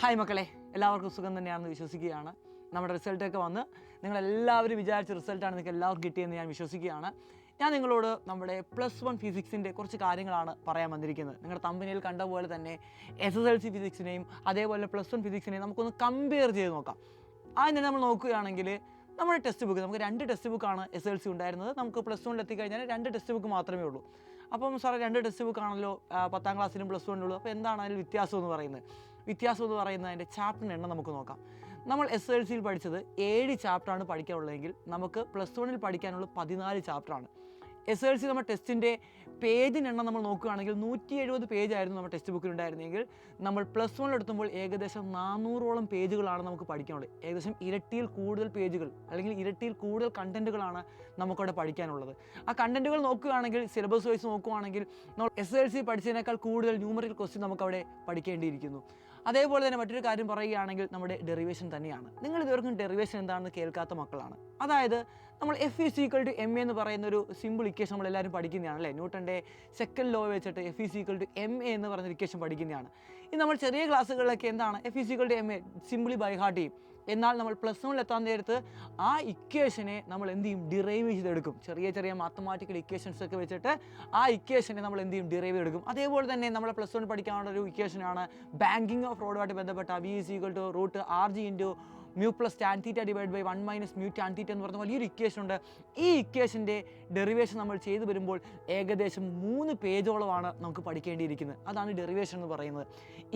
Hi മക്കളെ, എല്ലാവർക്കും സുഖം തന്നെയാണെന്ന് വിശ്വസിക്കുകയാണ്. നമ്മുടെ റിസൾട്ടൊക്കെ വന്ന് നിങ്ങളെല്ലാവരും വിചാരിച്ച റിസൾട്ടാണ് നിങ്ങൾക്ക് എല്ലാവർക്കും കിട്ടിയെന്ന് ഞാൻ വിശ്വസിക്കുകയാണ്. ഞാൻ നിങ്ങളോട് നമ്മുടെ +1 ഫിസിക്സിൻ്റെ കുറച്ച് കാര്യങ്ങളാണ് പറയാൻ വന്നിരിക്കുന്നത്. നിങ്ങളുടെ തമ്പനിയിൽ കണ്ട പോലെ തന്നെ SSLC ഫിസിക്സിനെയും അതേപോലെ +1 ഫിസിക്സിനെയും നമുക്കൊന്ന് കമ്പയർ ചെയ്ത് നോക്കാം. ആദ്യം നമ്മൾ നോക്കുകയാണെങ്കിൽ നമ്മുടെ ടെക്സ്റ്റ് ബുക്ക്, നമുക്ക് 2 ടെക്സ്റ്റ് ബുക്കാണ് SSLC ഉണ്ടായിരുന്നത്. നമുക്ക് +1 എത്തിക്കഴിഞ്ഞാൽ 2 ടെക്സ്റ്റ് ബുക്ക് മാത്രമേ ഉള്ളൂ. അപ്പം സാറേ 2 ടെക്സ്റ്റ് ബുക്കാണല്ലോ 10ാം ക്ലാസ്സിലും +1 ഉള്ളൂ, അപ്പോൾ എന്താണ് അതിൽ വ്യത്യാസം എന്ന് പറയുന്നത്? വ്യത്യാസം എന്ന് പറയുന്നത് അതിൻ്റെ ചാപ്റ്ററിൻ്റെ എണ്ണം നമുക്ക് നോക്കാം. നമ്മൾ SSLCയിൽ പഠിച്ചത് 7 ചാപ്റ്ററാണ് പഠിക്കാനുള്ളതെങ്കിൽ നമുക്ക് +1 പഠിക്കാനുള്ളത് 14 ചാപ്റ്ററാണ്. SSLC നമ്മുടെ ടെസ്റ്റിൻ്റെ പേജിനെണ്ണം നമ്മൾ നോക്കുകയാണെങ്കിൽ 170 പേജായിരുന്നു നമ്മുടെ ടെക്സ്റ്റ് ബുക്കിൽ ഉണ്ടായിരുന്നെങ്കിൽ നമ്മൾ +1 എടുത്തുമ്പോൾ ഏകദേശം 400ഓളം പേജുകളാണ് നമുക്ക് പഠിക്കാനുള്ളത്. ഏകദേശം ഇരട്ടിയിൽ കൂടുതൽ പേജുകൾ അല്ലെങ്കിൽ ഇരട്ടിയിൽ കൂടുതൽ കണ്ടൻറ്റുകളാണ് നമുക്കവിടെ പഠിക്കാനുള്ളത്. ആ കണ്ടൻറ്റുകൾ നോക്കുകയാണെങ്കിൽ സിലബസ് വൈസ് നോക്കുകയാണെങ്കിൽ നമ്മൾ SSLC പഠിച്ചതിനേക്കാൾ കൂടുതൽ ന്യൂമറിക്കൽ ക്വസ്റ്റ്യൻ നമുക്കവിടെ പഠിക്കേണ്ടിയിരിക്കുന്നു. അതേപോലെ തന്നെ മറ്റൊരു കാര്യം പറയുകയാണെങ്കിൽ നമ്മുടെ ഡെറിവേഷൻ തന്നെയാണ്. നിങ്ങൾ ഇതുവരെയും ഡെറിവേഷൻ എന്താണെന്ന് കേൾക്കാത്ത മക്കളാണ്. അതായത് നമ്മൾ F=ma എന്ന് പറയുന്ന ഒരു സിമ്പിൾ ഇക്വേഷൻ നമ്മളെല്ലാവരും പഠിക്കുന്നതാണ് അല്ലേ. ന്യൂട്ടൻ്റെ സെക്കൻഡ് ലോ വെച്ചിട്ട് F=ma എന്ന് പറയുന്ന ഇക്വേഷൻ പഠിക്കുന്നതാണ്. ഇത് നമ്മൾ ചെറിയ ക്ലാസ്സുകളിലൊക്കെ എന്താണ് F=ma സിംപിളി ബൈ ഹാർട്ട് ചെയ്യും. എന്നാൽ നമ്മൾ +1 എത്താൻ നേരത്ത് ആ ഇക്വേഷനെ നമ്മൾ എന്ത് ചെയ്യും, ഡിറൈവ് ചെയ്തെടുക്കും. ചെറിയ ചെറിയ മാത്തമാറ്റിക്കൽ ഇക്വേഷൻസ് ഒക്കെ വെച്ചിട്ട് ആ ഇക്വേഷനെ നമ്മൾ എന്ത് ചെയ്യും, ഡിറൈവ് ചെയ്തെടുക്കും. അതേപോലെ തന്നെ നമ്മൾ +1 പഠിക്കാനുള്ള ഒരു ഇക്വേഷനാണ് ബാങ്കിങ് ഓഫ് ഫ്രോഡുമായിട്ട് ബന്ധപ്പെട്ട V=√RG × μ + tan θ / 1 - μ tan θ എന്ന് പറഞ്ഞ വലിയൊരു ഇക്വേഷൻ ഉണ്ട്. ഈ ഇക്വേഷൻ്റെ ഡെറിവേഷൻ നമ്മൾ ചെയ്തു വരുമ്പോൾ ഏകദേശം 3 പേജോളമാണ് നമുക്ക് പഠിക്കേണ്ടിയിരിക്കുന്നത്. അതാണ് ഡെറിവേഷൻ എന്ന് പറയുന്നത്.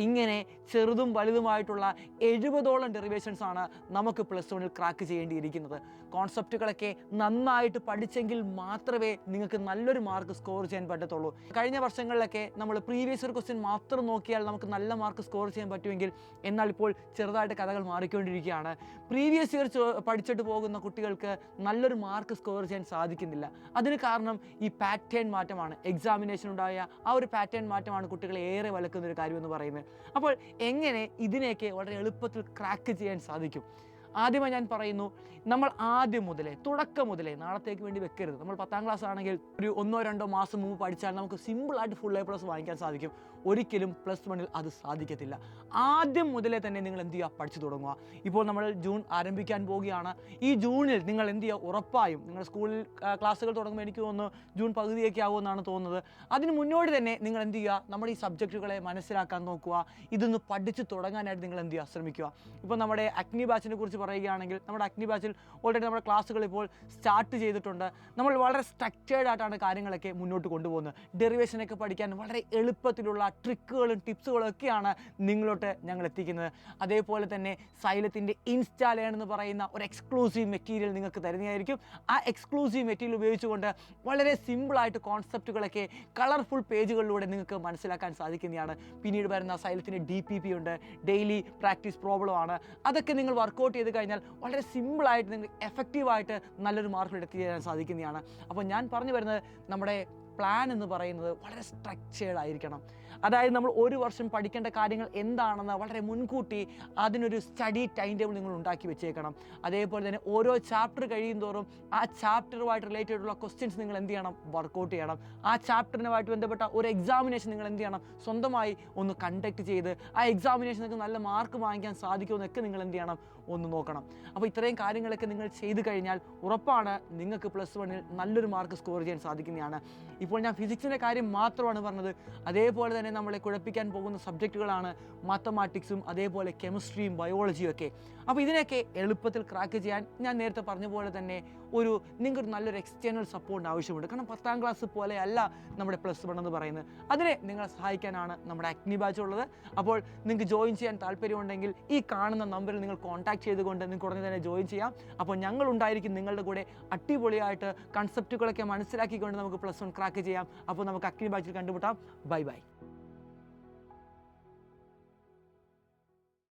ഇങ്ങനെ ചെറുതും വലുതുമായിട്ടുള്ള 70ഓളം ഡെറിവേഷൻസ് ആണ് നമുക്ക് +1 ക്രാക്ക് ചെയ്യേണ്ടിയിരിക്കുന്നത്. കോൺസെപ്റ്റുകളൊക്കെ നന്നായിട്ട് പഠിച്ചെങ്കിൽ മാത്രമേ നിങ്ങൾക്ക് നല്ലൊരു മാർക്ക് സ്കോർ ചെയ്യാൻ പറ്റത്തുള്ളൂ. കഴിഞ്ഞ വർഷങ്ങളിലൊക്കെ നമ്മൾ പ്രീവിയസ് ഇയർ ക്വസ്റ്റ്യൻ മാത്രം നോക്കിയാൽ നമുക്ക് നല്ല മാർക്ക് സ്കോർ ചെയ്യാൻ പറ്റുമെങ്കിൽ, എന്നാൽ ഇപ്പോൾ ചെറുതായിട്ട് കഥകൾ മാറിക്കൊണ്ടിരിക്കുകയാണ്. പ്രീവിയസ് ഇയർ പഠിച്ചിട്ട് പോകുന്ന കുട്ടികൾക്ക് നല്ലൊരു മാർക്ക് സ്കോർ ചെയ്യാൻ സാധിക്കുന്നില്ല. അതിന് കാരണം ഈ പാറ്റേൺ മാറ്റമാണ്. എക്സാമിനേഷൻ ഉണ്ടായ ആ ഒരു പാറ്റേൺ മാറ്റമാണ് കുട്ടികളെ ഏറെ വലക്കുന്ന ഒരു കാര്യമെന്ന് പറയുന്നത്. അപ്പോൾ എങ്ങനെ ഇതിനെയൊക്കെ വളരെ എളുപ്പത്തിൽ ക്രാക്ക് ചെയ്യാൻ സാധിക്കും? ആദ്യമായി ഞാൻ പറയുന്നു, നമ്മൾ ആദ്യം മുതലേ തുടക്കം മുതലേ നാളത്തേക്ക് വേണ്ടി വെക്കരുത്. നമ്മൾ 10ാം ക്ലാസ് ആണെങ്കിൽ ഒരു 1-2 മാസം മുമ്പ് പഠിച്ചാൽ നമുക്ക് സിമ്പിളായിട്ട് ഫുൾ A+ വാങ്ങിക്കാൻ സാധിക്കും. ഒരിക്കലും +1 അത് സാധിക്കത്തില്ല. ആദ്യം മുതലേ തന്നെ നിങ്ങൾ എന്ത് ചെയ്യുക, പഠിച്ചു തുടങ്ങുക. ഇപ്പോൾ നമ്മൾ ജൂൺ ആരംഭിക്കാൻ പോവുകയാണ്. ഈ ജൂണിൽ നിങ്ങൾ എന്ത് ചെയ്യുക, ഉറപ്പായും നിങ്ങൾ സ്കൂളിൽ ക്ലാസ്സുകൾ തുടങ്ങുമ്പോൾ എനിക്ക് തോന്നുന്നു ജൂൺ പകുതിയൊക്കെ ആകുമെന്നാണ് തോന്നുന്നത്. അതിന് മുന്നോട്ട് തന്നെ നിങ്ങൾ എന്ത് ചെയ്യുക, നമ്മുടെ ഈ സബ്ജക്റ്റുകളെ മനസ്സിലാക്കാൻ നോക്കുക. ഇതൊന്ന് പഠിച്ച് തുടങ്ങാനായിട്ട് നിങ്ങൾ എന്ത് ചെയ്യുക, ശ്രമിക്കുക. ഇപ്പോൾ നമ്മുടെ അഗ്നി ബാച്ചിനെ കുറിച്ച് പറയുകയാണെങ്കിൽ നമ്മുടെ അഗ്നി ബാച്ചിൽ ഓൾറെഡി നമ്മുടെ ക്ലാസ്സുകൾ ഇപ്പോൾ സ്റ്റാർട്ട് ചെയ്തിട്ടുണ്ട്. നമ്മൾ വളരെ സ്ട്രക്ചേർഡ് ആയിട്ടാണ് കാര്യങ്ങളൊക്കെ മുന്നോട്ട് കൊണ്ടുപോകുന്നത്. ഡെറിവേഷനൊക്കെ പഠിക്കാൻ വളരെ എളുപ്പത്തിലുള്ള ട്രിക്കുകളും ടിപ്സുകളും ഒക്കെയാണ് നിങ്ങളോട്ട് ഞങ്ങൾ എത്തിക്കുന്നത്. അതേപോലെ തന്നെ സൈലത്തിൻ്റെ ഇൻസ്റ്റാ ലേൺ എന്ന് പറയുന്ന ഒരു എക്സ്ക്ലൂസീവ് മെറ്റീരിയൽ നിങ്ങൾക്ക് തരുന്നതായിരിക്കും. ആ എക്സ്ക്ലൂസീവ് മെറ്റീരിയൽ ഉപയോഗിച്ചുകൊണ്ട് വളരെ സിമ്പിളായിട്ട് കോൺസെപ്റ്റുകളൊക്കെ കളർഫുൾ പേജുകളിലൂടെ നിങ്ങൾക്ക് മനസ്സിലാക്കാൻ സാധിക്കുന്നതാണ്. പിന്നീട് വരുന്ന സൈലത്തിൻ്റെ DPP ഉണ്ട്, ഡെയിലി പ്രാക്ടീസ് പ്രോബ്ലമാണ്. അതൊക്കെ നിങ്ങൾ വർക്കൗട്ട് ചെയ്ത് കഴിഞ്ഞാൽ വളരെ സിമ്പിളായിട്ട് നിങ്ങൾക്ക് എഫക്റ്റീവായിട്ട് നല്ലൊരു മാർക്കിൽ എത്തിച്ചേരാൻ സാധിക്കുന്നതാണ്. അപ്പോൾ ഞാൻ പറഞ്ഞു വരുന്നത്, നമ്മുടെ പ്ലാൻ എന്ന് പറയുന്നത് വളരെ സ്ട്രക്ചേർഡ് ആയിരിക്കണം. അതായത് നമ്മൾ ഒരു വർഷം പഠിക്കേണ്ട കാര്യങ്ങൾ എന്താണെന്ന് വളരെ മുൻകൂട്ടി അതിനൊരു സ്റ്റഡി ടൈം ടേബിൾ നിങ്ങൾ ഉണ്ടാക്കി വെച്ചേക്കണം. അതേപോലെ തന്നെ ഓരോ ചാപ്റ്റർ കഴിയും തോറും ആ ചാപ്റ്ററുമായിട്ട് റിലേറ്റഡ് ഉള്ള ക്വസ്റ്റ്യൻസ് നിങ്ങൾ എന്ത് ചെയ്യണം, വർക്കൗട്ട് ചെയ്യണം. ആ ചാപ്റ്ററിനുമായിട്ട് ബന്ധപ്പെട്ട ഒരു എക്സാമിനേഷൻ നിങ്ങൾ എന്ത് ചെയ്യണം, സ്വന്തമായി ഒന്ന് കണ്ടക്ട് ചെയ്ത് ആ എക്സാമിനേഷൻ നിങ്ങൾക്ക് നല്ല മാർക്ക് വാങ്ങിക്കാൻ സാധിക്കുമെന്നൊക്കെ നിങ്ങൾ എന്ത് ചെയ്യണം, ഒന്ന് നോക്കണം. അപ്പോൾ ഇത്രയും കാര്യങ്ങളൊക്കെ നിങ്ങൾ ചെയ്ത് കഴിഞ്ഞാൽ ഉറപ്പാണ് നിങ്ങൾക്ക് +1 നല്ലൊരു മാർക്ക് സ്കോർ ചെയ്യാൻ സാധിക്കുന്നതാണ്. ഇപ്പോൾ ഞാൻ ഫിസിക്സിൻ്റെ കാര്യം മാത്രമാണ് പറഞ്ഞത്. അതേപോലെ തന്നെ നമ്മളെ കുഴപ്പിക്കാൻ പോകുന്ന സബ്ജക്റ്റുകളാണ് മാത്തമാറ്റിക്സും അതേപോലെ കെമിസ്ട്രിയും ബയോളജിയും ഒക്കെ. അപ്പോൾ ഇതിനൊക്കെ എളുപ്പത്തിൽ ക്രാക്ക് ചെയ്യാൻ ഞാൻ നേരത്തെ പറഞ്ഞ പോലെ തന്നെ നിങ്ങൾക്ക് നല്ലൊരു എക്സ്റ്റേണൽ സപ്പോർട്ട് ആവശ്യമുണ്ട്. കാരണം 10ാം ക്ലാസ് പോലെ അല്ല നമ്മുടെ +1 എന്ന് പറയുന്നത്. അതിനെ നിങ്ങളെ സഹായിക്കാനാണ് നമ്മുടെ അഗ്നി ബാച്ച് ഉള്ളത്. അപ്പോൾ നിങ്ങൾക്ക് ജോയിൻ ചെയ്യാൻ താല്പര്യമുണ്ടെങ്കിൽ ഈ കാണുന്ന നമ്പറിൽ നിങ്ങൾ കോൺടാക്ട് ചെയ്തുകൊണ്ട് നിങ്ങൾക്ക് ഉടനെ തന്നെ ജോയിൻ ചെയ്യാം. അപ്പോൾ ഞങ്ങൾ ഉണ്ടായിരിക്കും നിങ്ങളുടെ കൂടെ. അടിപൊളിയായിട്ട് കൺസെപ്റ്റുകളൊക്കെ മനസ്സിലാക്കിക്കൊണ്ട് നമുക്ക് +1 ക്രാക്ക് ചെയ്യാം. അപ്പോൾ നമുക്ക് അഗ്നി ബാച്ചിൽ കണ്ടുമുട്ടാം. Bye bye.